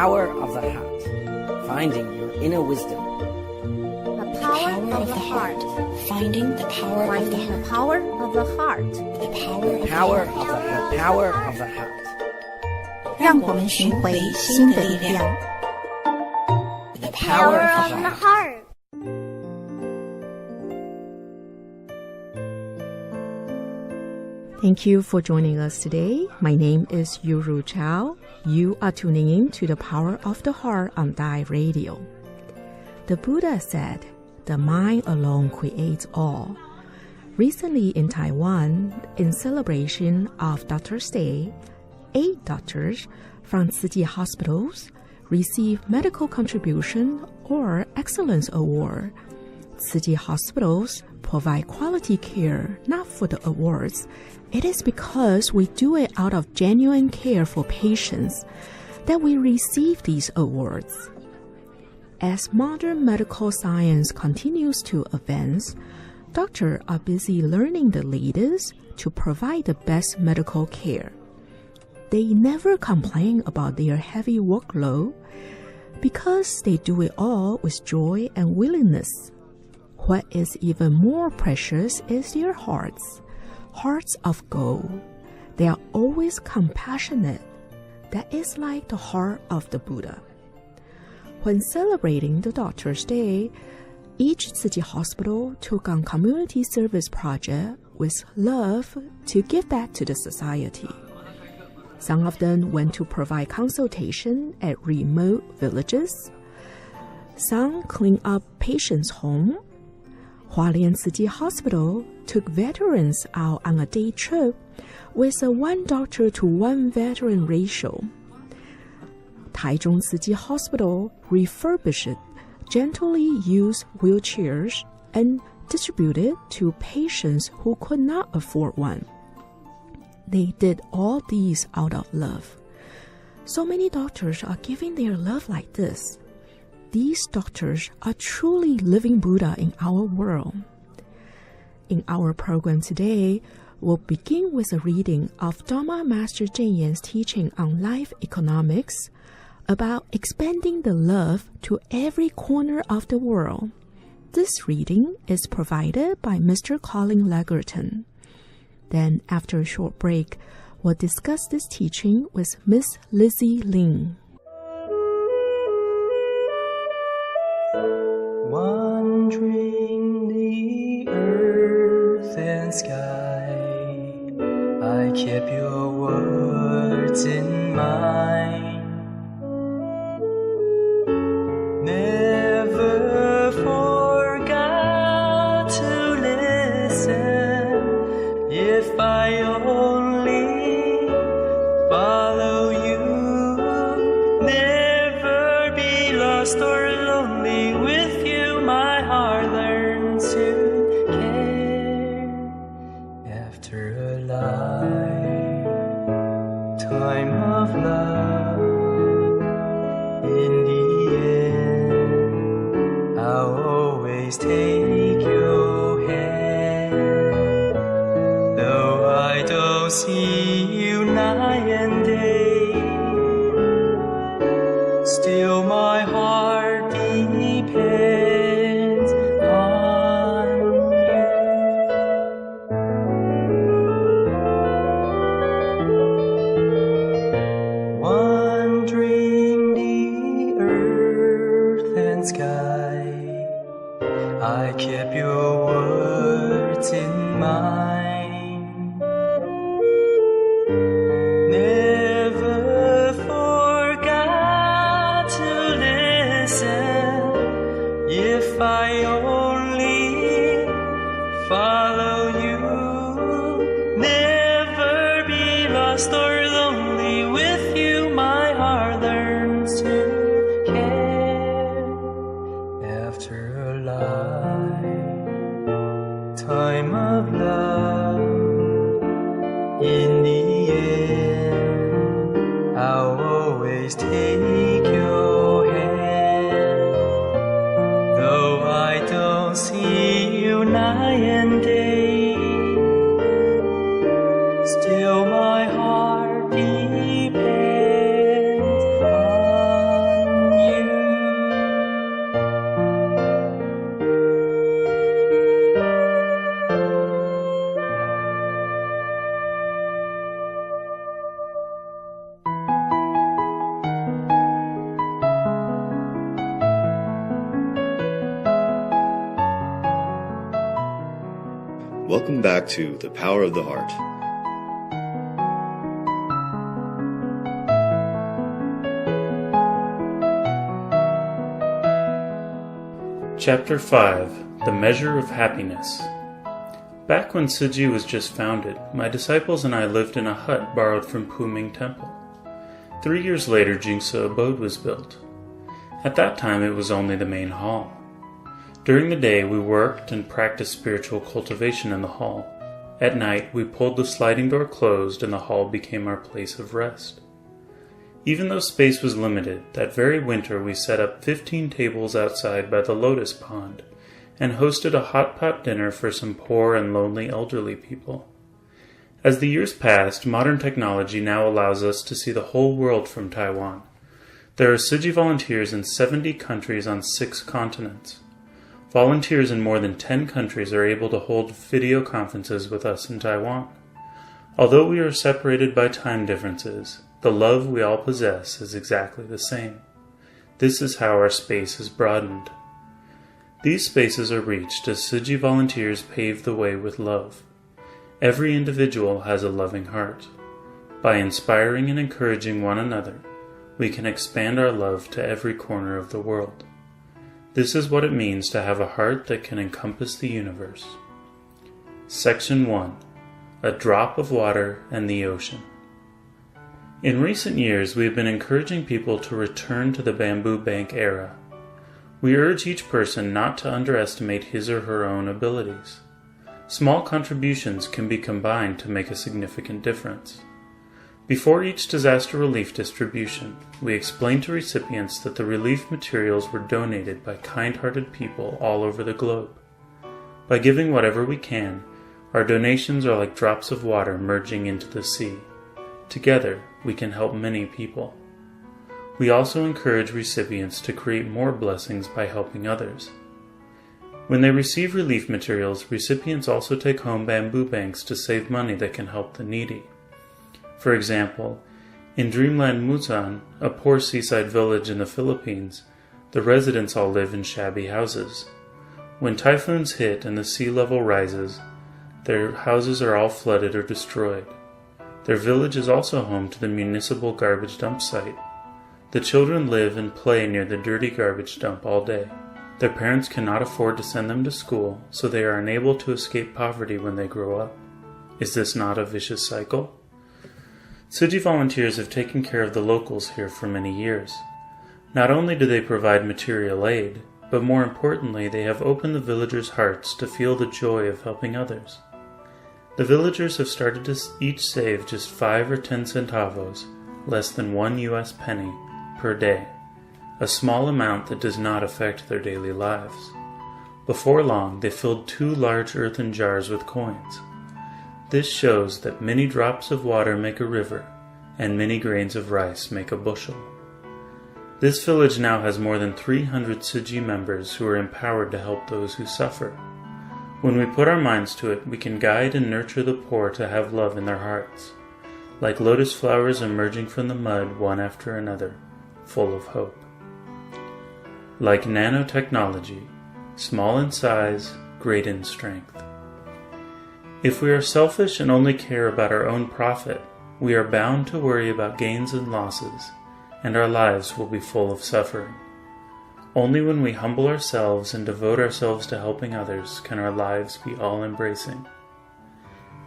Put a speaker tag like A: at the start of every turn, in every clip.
A: power of the heart. Finding your inner wisdom.
B: The power of the heart.
C: Finding the power of the
B: Finding the
C: heart.
B: power of the heart.
C: The power of
A: Power
C: the
A: of the heart. Power of the heart.
C: 让我们寻回心的力量。The
A: Power
B: Power
A: of
B: of
A: the
B: the heart.
D: Thank you for joining us today. My name is Yuru Chao. You are tuning in to the Power of the Heart on Dai Radio. The Buddha said, "The mind alone creates all." Recently in Taiwan, in celebration of Doctor's Day, 8 doctors from Tzu Chi hospitals received Medical Contribution or Excellence Award. Tzu Chi hospitals provide quality care not for the awards. It is because we do it out of genuine care for patients that we receive these awards. As modern medical science continues to advance, doctors are busy learning the latest to provide the best medical care. They never complain about their heavy workload because they do it all with joy and willingness. What is even more precious is their hearts of gold. They are always compassionate. That is like the heart of the Buddha. When celebrating the Doctor's Day, each Tzu Chi hospital took on community service project with love to give back to the society. Some of them went to provide consultation at remote villages. Some cleaned up patients' homes. Hualien Tzu Chi Hospital took veterans out on a day trip with a 1 doctor to 1 veteran ratio. Taichung Tzu Chi Hospital refurbished gently used wheelchairs and distributed to patients who could not afford one. They did all these out of love. So many doctors are giving their love like this. These doctors are truly living Buddha in our world. In our program today, we'll begin with a reading of Dharma Master Cheng Yen's teaching on life economics about expanding the love to every corner of the world. This reading is provided by Mr. Colin Legerton. Then, after a short break, we'll discuss this teaching with Miss Lizzie Ling.
E: Wandering the earth and sky, I kept your words in mind. Never forgot to listen. If I only follow you, never be lost or lonely. With you my heart learns to care. After a lifetime of love, in the end I'll always take your hand. Though I don't see you night and day, still my heart depends on you. Wandering the earth and sky, I kept your words in mind. Never forgot to listen. If I only follow you, never be lost or lonely. With you my heart learns to care. After a lifetime of love, in the end I'll always take your hand. Though I don't see you night and day, still my heart depends on
F: Welcome back to The Power of the Heart.
G: Chapter 5 The Measure of Happiness. Back when Tzu Chi was just founded, my disciples and I lived in a hut borrowed from Puming Temple. 3 years later, Jingse Abode was built. At that time, it was only the main hall. During the day, we worked and practiced spiritual cultivation in the hall. At night, we pulled the sliding door closed and the hall became our place of rest. Even though space was limited, that very winter we set up 15 tables outside by the lotus pond and hosted a hot pot dinner for some poor and lonely elderly people. As the years passed, modern technology now allows us to see the whole world from Taiwan. There are Tzu Chi volunteers in 70 countries on 6 continents. Volunteers in more than 10 countries are able to hold video conferences with us in Taiwan. Although we are separated by time differences, the love we all possess is exactly the same. This is how our space is broadened. These spaces are reached as Tzu Chi volunteers pave the way with love. Every individual has a loving heart. By inspiring and encouraging one another, we can expand our love to every corner of the world. This is what it means to have a heart that can encompass the universe. Section 1. A drop of water and the ocean. In recent years, we have been encouraging people to return to the bamboo bank era. We urge each person not to underestimate his or her own abilities. Small contributions can be combined to make a significant difference. Before each disaster relief distribution, we explain to recipients that the relief materials were donated by kind-hearted people all over the globe. By giving whatever we can, our donations are like drops of water merging into the sea. Together, we can help many people. We also encourage recipients to create more blessings by helping others. When they receive relief materials, recipients also take home bamboo banks to save money that can help the needy. For example, in Dreamland Musan, a poor seaside village in the Philippines, the residents all live in shabby houses. When typhoons hit and the sea level rises, their houses are all flooded or destroyed. Their village is also home to the municipal garbage dump site. The children live and play near the dirty garbage dump all day. Their parents cannot afford to send them to school, so they are unable to escape poverty when they grow up. Is this not a vicious cycle? Tzu Chi volunteers have taken care of the locals here for many years. Not only do they provide material aid, but more importantly, they have opened the villagers' hearts to feel the joy of helping others. The villagers have started to each save just 5 or 10 centavos, less than 1 US penny, per day, a small amount that does not affect their daily lives. Before long, they filled 2 large earthen jars with coins. This shows that many drops of water make a river, and many grains of rice make a bushel. This village now has more than 300 Tzu Chi members who are empowered to help those who suffer. When we put our minds to it, we can guide and nurture the poor to have love in their hearts, like lotus flowers emerging from the mud one after another, full of hope. Like nanotechnology, small in size, great in strength. If we are selfish and only care about our own profit, we are bound to worry about gains and losses, and our lives will be full of suffering. Only when we humble ourselves and devote ourselves to helping others can our lives be all-embracing.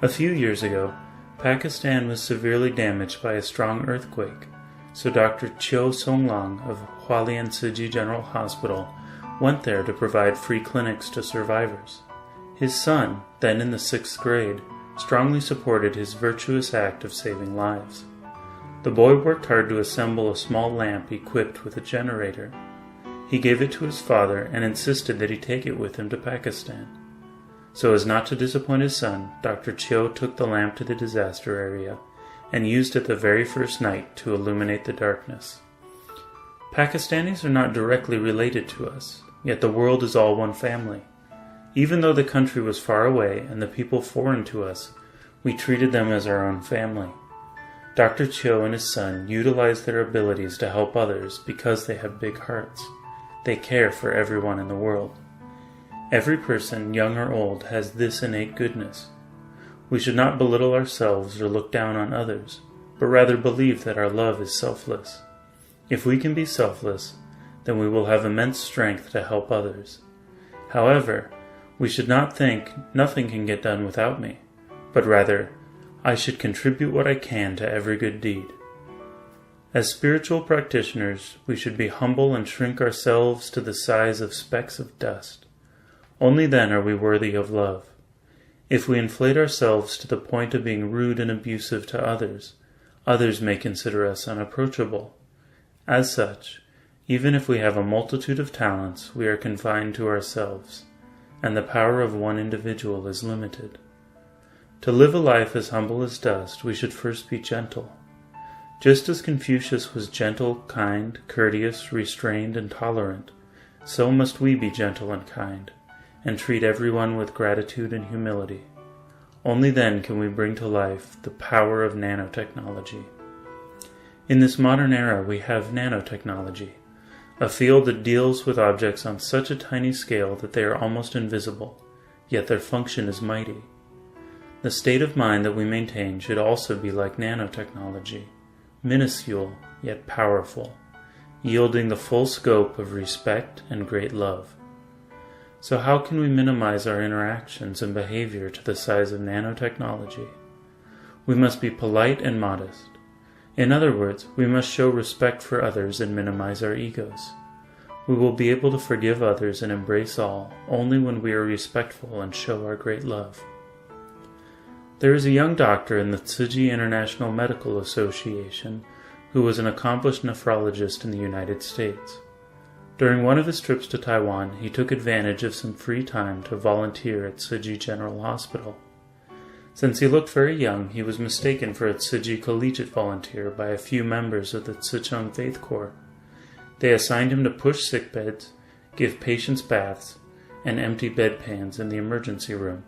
G: A few years ago, Pakistan was severely damaged by a strong earthquake, so Dr. Chiu Songlang of Hualien Tzu Chi General Hospital went there to provide free clinics to survivors. His son, then in the 6th grade, strongly supported his virtuous act of saving lives. The boy worked hard to assemble a small lamp equipped with a generator. He gave it to his father and insisted that he take it with him to Pakistan. So as not to disappoint his son, Dr. Chiu took the lamp to the disaster area and used it the very first night to illuminate the darkness. Pakistanis are not directly related to us, yet the world is all one family. Even though the country was far away and the people foreign to us, we treated them as our own family. Dr. Chiu and his son utilize their abilities to help others because they have big hearts. They care for everyone in the world. Every person, young or old, has this innate goodness. We should not belittle ourselves or look down on others, but rather believe that our love is selfless. If we can be selfless, then we will have immense strength to help others. However, we should not think nothing can get done without me, but rather, I should contribute what I can to every good deed. As spiritual practitioners, we should be humble and shrink ourselves to the size of specks of dust. Only then are we worthy of love. If we inflate ourselves to the point of being rude and abusive to others, others may consider us unapproachable. As such, even if we have a multitude of talents, we are confined to ourselves, and the power of one individual is limited. To live a life as humble as dust, we should first be gentle. Just as Confucius was gentle, kind, courteous, restrained, and tolerant, so must we be gentle and kind, and treat everyone with gratitude and humility. Only then can we bring to life the power of nanotechnology. In this modern era, we have nanotechnology, a field that deals with objects on such a tiny scale that they are almost invisible, yet their function is mighty. The state of mind that we maintain should also be like nanotechnology, minuscule yet powerful, yielding the full scope of respect and great love. So how can we minimize our interactions and behavior to the size of nanotechnology? We must be polite and modest. In other words, we must show respect for others and minimize our egos. We will be able to forgive others and embrace all only when we are respectful and show our great love. There is a young doctor in the Tzu-Chi International Medical Association who was an accomplished nephrologist in the United States. During one of his trips to Taiwan, he took advantage of some free time to volunteer at Tzu-Chi General Hospital. Since he looked very young, he was mistaken for a Tzu-Chi collegiate volunteer by a few members of the Tzu-Chang Faith Corps. They assigned him to push sick beds, give patients baths, and empty bedpans in the emergency room.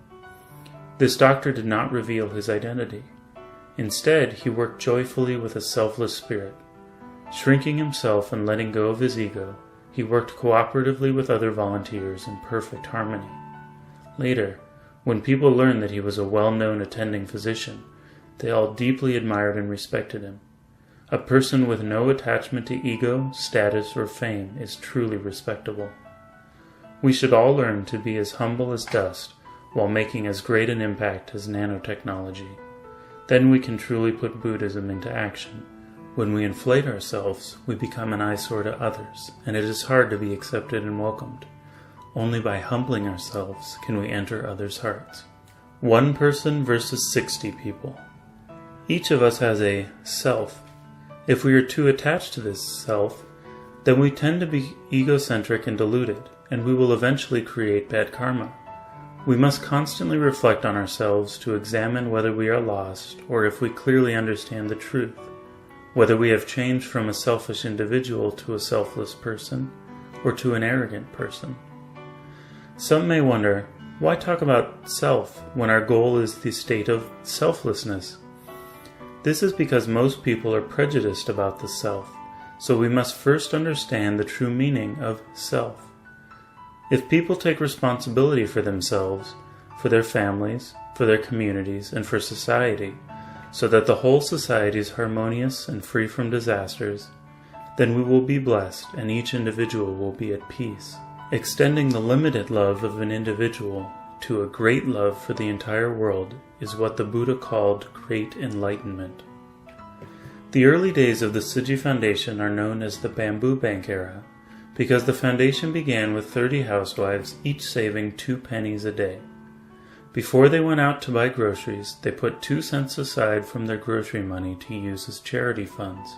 G: This doctor did not reveal his identity. Instead, he worked joyfully with a selfless spirit. Shrinking himself and letting go of his ego, he worked cooperatively with other volunteers in perfect harmony. Later, when people learned that he was a well-known attending physician, they all deeply admired and respected him. A person with no attachment to ego, status, or fame is truly respectable. We should all learn to be as humble as dust while making as great an impact as nanotechnology. Then we can truly put Buddhism into action. When we inflate ourselves, we become an eyesore to others, and it is hard to be accepted and welcomed. Only by humbling ourselves can we enter others' hearts. 1 person versus 60 people. Each of us has a self. If we are too attached to this self, then we tend to be egocentric and deluded, and we will eventually create bad karma. We must constantly reflect on ourselves to examine whether we are lost or if we clearly understand the truth, whether we have changed from a selfish individual to a selfless person or to an arrogant person. Some may wonder, why talk about self when our goal is the state of selflessness? This is because most people are prejudiced about the self, so we must first understand the true meaning of self. If people take responsibility for themselves, for their families, for their communities, and for society, so that the whole society is harmonious and free from disasters, then we will be blessed and each individual will be at peace. Extending the limited love of an individual to a great love for the entire world is what the Buddha called great enlightenment. The early days of the Tzu-Chi Foundation are known as the Bamboo Bank era, because the foundation began with 30 housewives, each saving 2 pennies a day. Before they went out to buy groceries, they put 2 cents aside from their grocery money to use as charity funds.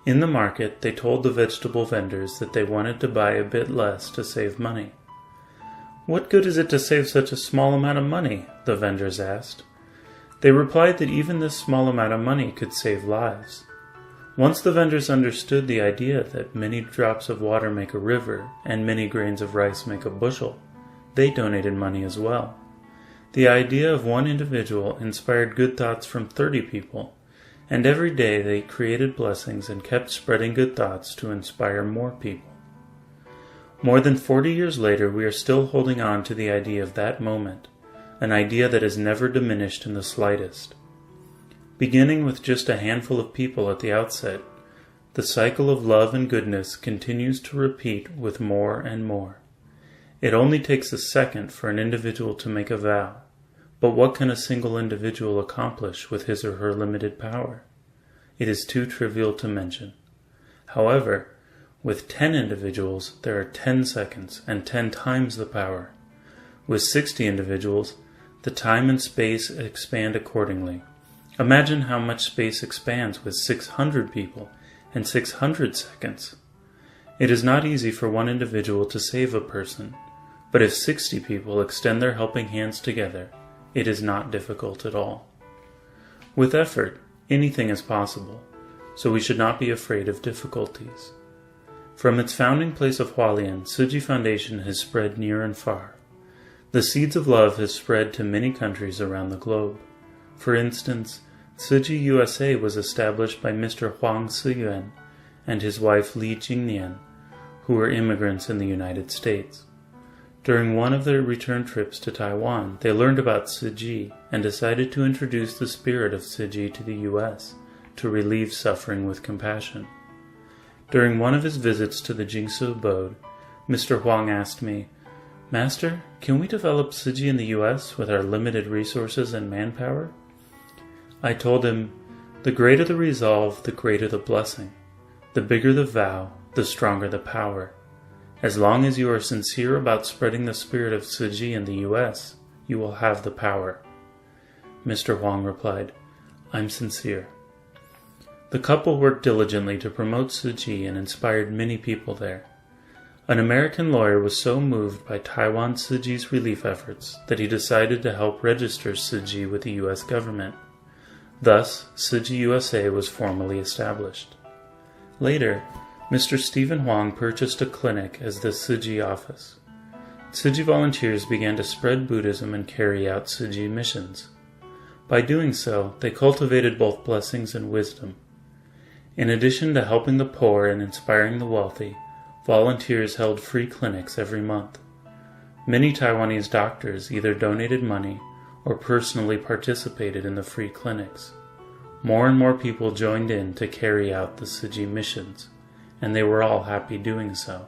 G: In the market, they told the vegetable vendors that they wanted to buy a bit less to save money. "What good is it to save such a small amount of money?" the vendors asked. They replied that even this small amount of money could save lives. Once the vendors understood the idea that many drops of water make a river and many grains of rice make a bushel, they donated money as well. The idea of one individual inspired good thoughts from 30 people, and every day they created blessings and kept spreading good thoughts to inspire more people. More than 40 years later, we are still holding on to the idea of that moment, an idea that has never diminished in the slightest. Beginning with just a handful of people at the outset, the cycle of love and goodness continues to repeat with more and more. It only takes a second for an individual to make a vow, but what can a single individual accomplish with his or her limited power? It is too trivial to mention. However, with 10 individuals, there are 10 seconds and 10 times the power. With 60 individuals, the time and space expand accordingly. Imagine how much space expands with 600 people and 600 seconds. It is not easy for one individual to save a person, but if 60 people extend their helping hands together, it is not difficult at all. With effort, anything is possible, so we should not be afraid of difficulties. From its founding place of Hualien, Tzu Chi Foundation has spread near and far. The seeds of love have spread to many countries around the globe. For instance, Tzu Chi USA was established by Mr. Huang Siyuan and his wife Li Jingnian, who were immigrants in the United States. During one of their return trips to Taiwan, they learned about Tzu Chi and decided to introduce the spirit of Tzu Chi to the U.S. to relieve suffering with compassion. During one of his visits to the Jingsu abode, Mr. Huang asked me, "Master, can we develop Tzu Chi in the U.S. with our limited resources and manpower?" I told him, "The greater the resolve, the greater the blessing. The bigger the vow, the stronger the power. As long as you are sincere about spreading the spirit of Tzu Chi in the U.S., you will have the power." Mr. Huang replied, "I'm sincere." The couple worked diligently to promote Tzu Chi and inspired many people there. An American lawyer was so moved by Taiwan Tzu Chi's relief efforts that he decided to help register Tzu Chi with the U.S. government. Thus, Tzu Chi USA was formally established. Later, Mr. Stephen Huang purchased a clinic as the Tzu Chi office. Tzu Chi volunteers began to spread Buddhism and carry out Tzu Chi missions. By doing so, they cultivated both blessings and wisdom. In addition to helping the poor and inspiring the wealthy, volunteers held free clinics every month. Many Taiwanese doctors either donated money or personally participated in the free clinics. More and more people joined in to carry out the Tzu Chi missions, and they were all happy doing so.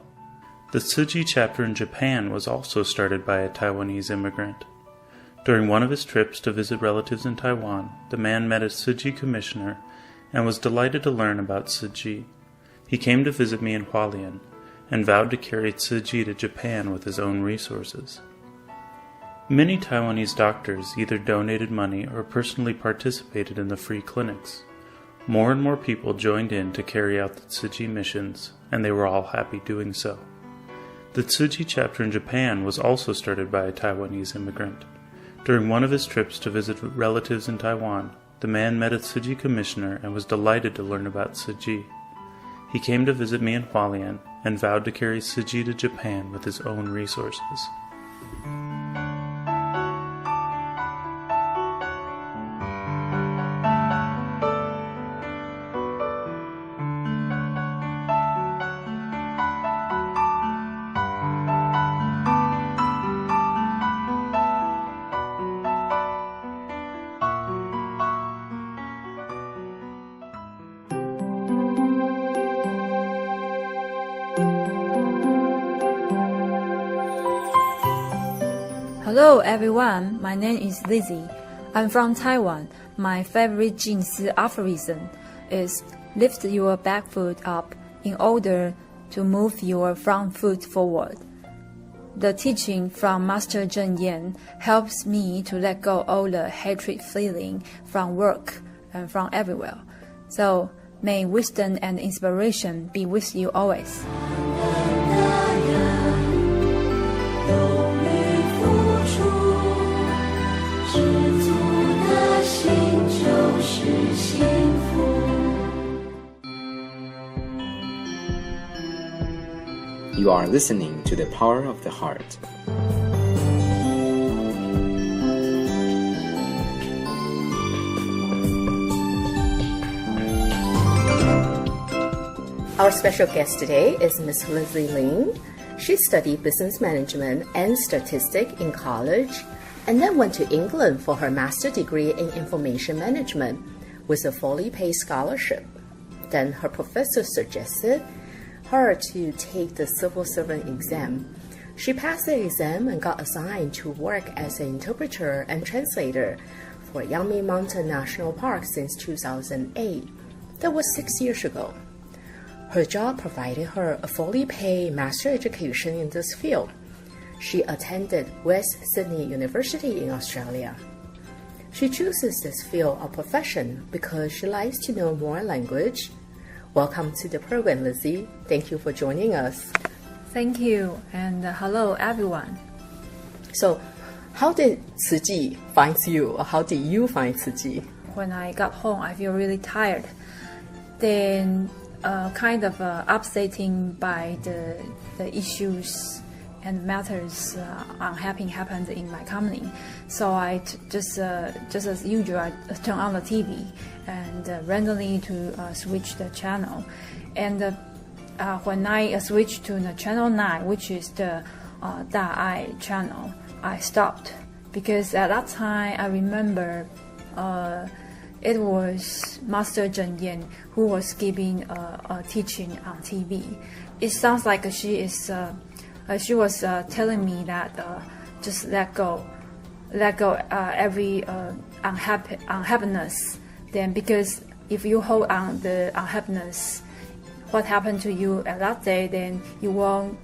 G: The Tzu Chi chapter in Japan was also started by a Taiwanese immigrant. During one of his trips to visit relatives in Taiwan, the man met a Tzu Chi commissioner and was delighted to learn about Tzu Chi. He came to visit me in Hualien and vowed to carry Tzu Chi to Japan with his own resources. Many Taiwanese doctors either donated money or personally participated in the free clinics. More and more people joined in to carry out the Tzu Chi missions, and they were all happy doing so. The Tzu Chi chapter in Japan was also started by a Taiwanese immigrant. During one of his trips to visit relatives in Taiwan, the man met a Tzu Chi commissioner and was delighted to learn about Tzu Chi. He came to visit me in Hualien and vowed to carry Tzu Chi to Japan with his own resources.
H: Hello everyone, my name is Lizzie. I'm from Taiwan. My favorite Jingsi aphorism is lift your back foot up in order to move your front foot forward. The teaching from Master Zheng Yan helps me to let go all the hatred feeling from work and from everywhere. So may wisdom and inspiration be with you always.
A: You are listening to The Power of the Heart.
I: Our special guest today is Miss Lizzie Ling, She studied business management and statistics in college and then went to England for her master's degree in information management with a fully paid scholarship. Then her professor suggested her to take the civil servant exam. She passed the exam and got assigned to work as an interpreter and translator for Yangming Mountain National Park since 2008. That was 6 years ago. Her job provided her a fully paid master education in this field. She attended West Sydney University in Australia. She chooses this field of profession because she likes to know more language. Welcome to the program, Lizzie. Thank you for joining us.
H: Thank you, and hello everyone.
I: So, how did Tzu Ji find you, or how did you find Tzu Ji?
H: When I got home, I feel really tired. Then, kind of upsetting by the issues and matters happened in my company. So I just as usual, I turn on the TV and randomly to switch the channel. And when I switched to the channel 9, which is the Da'ai channel, I stopped because at that time I remember it was Master Zhen Yan who was giving a teaching on TV. It sounds like she was telling me that just let go every unhappiness. Then because if you hold on the unhappiness, what happened to you at that day, then you won't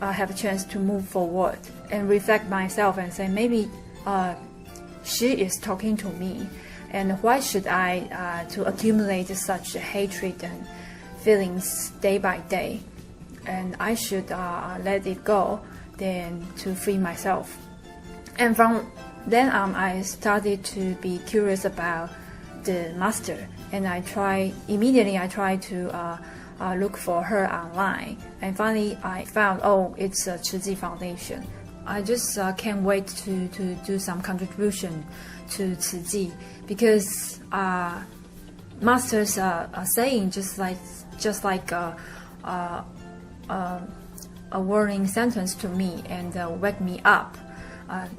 H: have a chance to move forward. And reflect myself and say, maybe she is talking to me, and why should I to accumulate such hatred and feelings day by day? And I should let it go, then to free myself. And from then on, I started to be curious about the master, and I tried to look for her online, and finally I found, it's a Tzu Ji Foundation. I just can't wait to do some contribution to Tzu Ji, because masters are saying just like a warning sentence to me and wake me up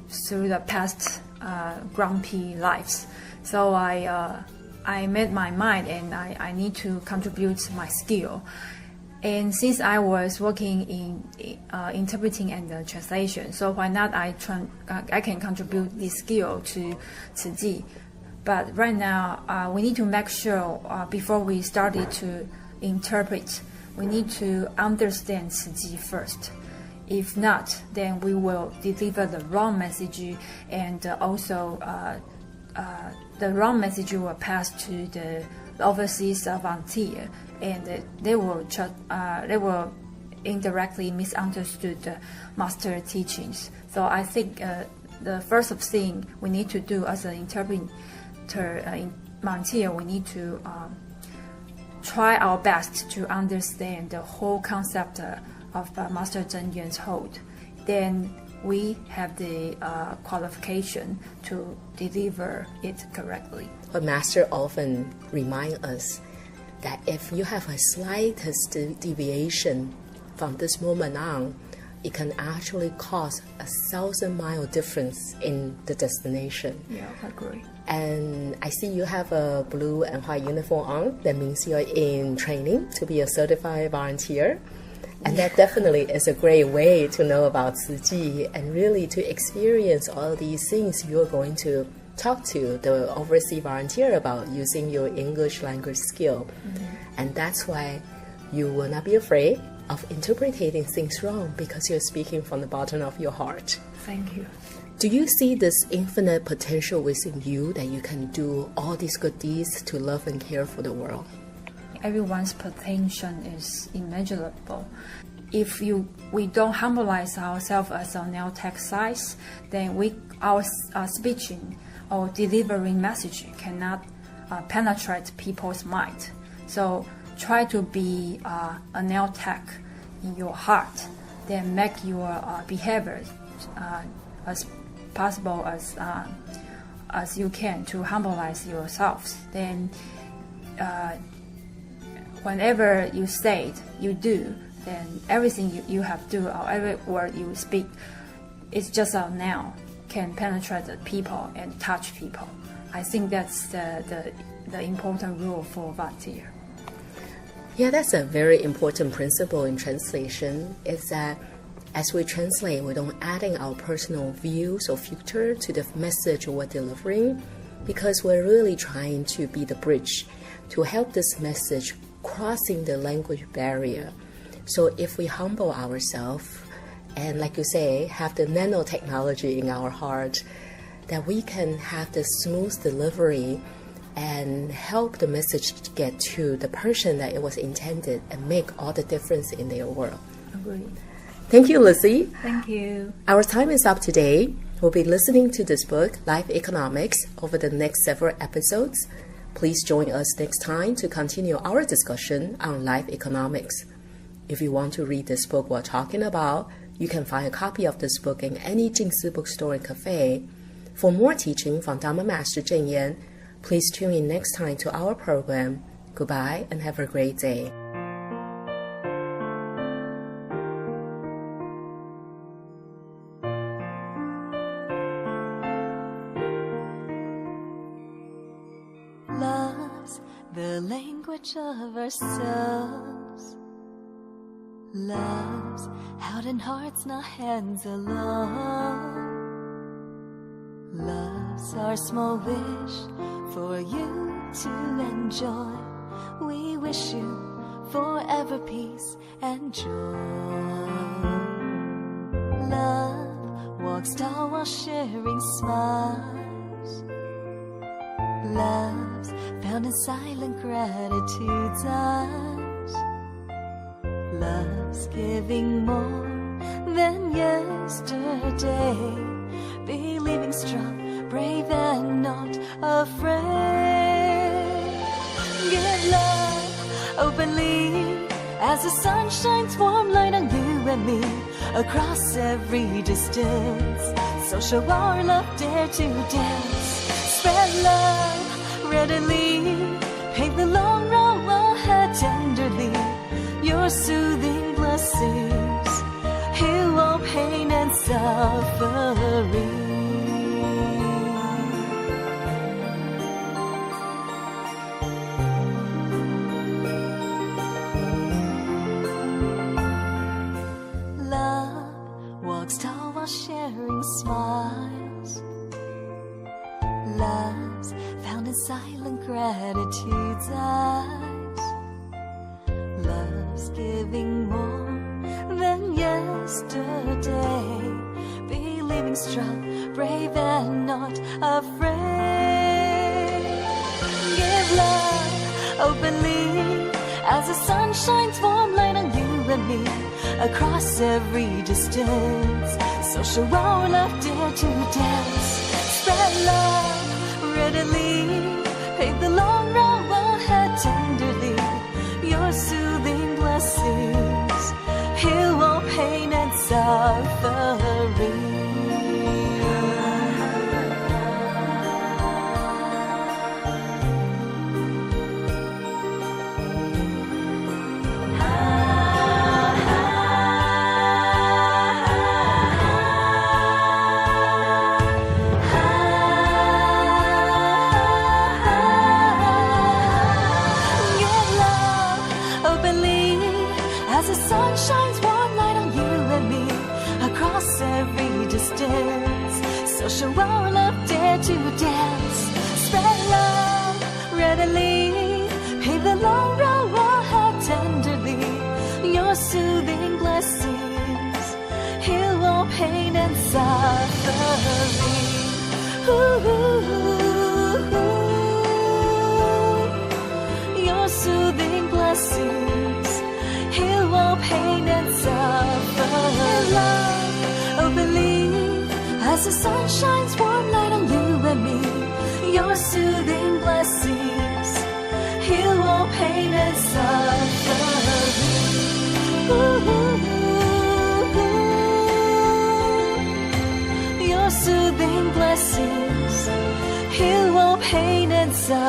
H: through the past grumpy lives. So I made my mind, and I need to contribute my skill. And since I was working in interpreting and translation, so why not I can contribute this skill to Tzu Ji. But right now, we need to make sure before we started to interpret, we need to understand Tzu Ji first. If not, then we will deliver the wrong message, and also the wrong message will pass to the overseas volunteer, and they will indirectly misunderstood the master teachings. So I think the first thing we need to do as an interpreter volunteer, we need to try our best to understand the whole concept of Master Zhen Yan's hold. Then we have the qualification to deliver it correctly.
I: But Master often reminds us that if you have a slightest deviation from this moment on, it can actually cause 1,000-mile difference in the destination.
H: Yeah, I agree.
I: And I see you have a blue and white uniform on. That means you're in training to be a certified volunteer. And that definitely is a great way to know about Tzu Ji and really to experience all these things you're going to talk to the overseas volunteer about using your English language skill. Mm-hmm. And that's why you will not be afraid of interpreting things wrong, because you're speaking from the bottom of your heart.
H: Thank you.
I: Do you see this infinite potential within you that you can do all these good deeds to love and care for the world?
H: Everyone's potential is immeasurable. If we don't humbilize ourselves as a neo-tech size, then our speaking or delivering message cannot penetrate people's mind. So try to be a neo-tech in your heart, then make your behavior as possible as you can to humbilize yourselves. Then whenever you say it, you do, then everything you have to do or every word you speak is just out now can penetrate the people and touch people. I think that's the important rule for volunteer.
I: Yeah, that's a very important principle in translation, is that as we translate, we don't add in our personal views or filter to the message we're delivering, because we're really trying to be the bridge to help this message crossing the language barrier. So if we humble ourselves and, like you say, have the nanotechnology in our heart, that we can have the smooth delivery and help the message to get to the person that it was intended and make all the difference in their world.
H: Agreed.
I: Thank you, Lizzie.
H: Thank you.
I: Our time is up today. We'll be listening to this book, Life Economics, over the next several episodes. Please join us next time to continue our discussion on life economics. If you want to read this book we're talking about, you can find a copy of this book in any Jingsi bookstore and cafe. For more teaching from Dharma Master Zheng Yan, please tune in next time to our program. Goodbye and have a great day.
J: Love's the language of our souls. Love's out in hearts, not hands alone. Love's our small wish for you to enjoy. We wish you forever peace and joy. Love walks tall while sharing smiles. Love's found in silent gratitude's eyes. Love's giving more than yesterday, believing strong, brave and not afraid. Give love openly as the sun shines warm light on you and me across every distance. So show our love, dare to dance. Spread love readily, pave the long road ahead tenderly. Your soothing blessings heal all pain and suffering. Love walks tall while sharing smiles. Love's found in silent gratitude's eyes. Love's giving more than yesterday, believing strong, brave and not afraid. Give love openly as the sun shines warm light on you and me across every distance. So show our love, dare to dance. Spread love readily, pave the long road ahead tenderly. Your soothing blessings heal all pain and suffering. As the sun shines warm light on you and me across every distance. So show our love, dare to dance. Spread love readily, pave the long road ahead tenderly. Your soothing blessings heal all pain and suffering. Your soothing blessings heal all pain and suffering. Love openly as the sun shines warm light on you and me. Your soothing blessings heal all pain and suffering. Your soothing blessings heal all pain and suffering.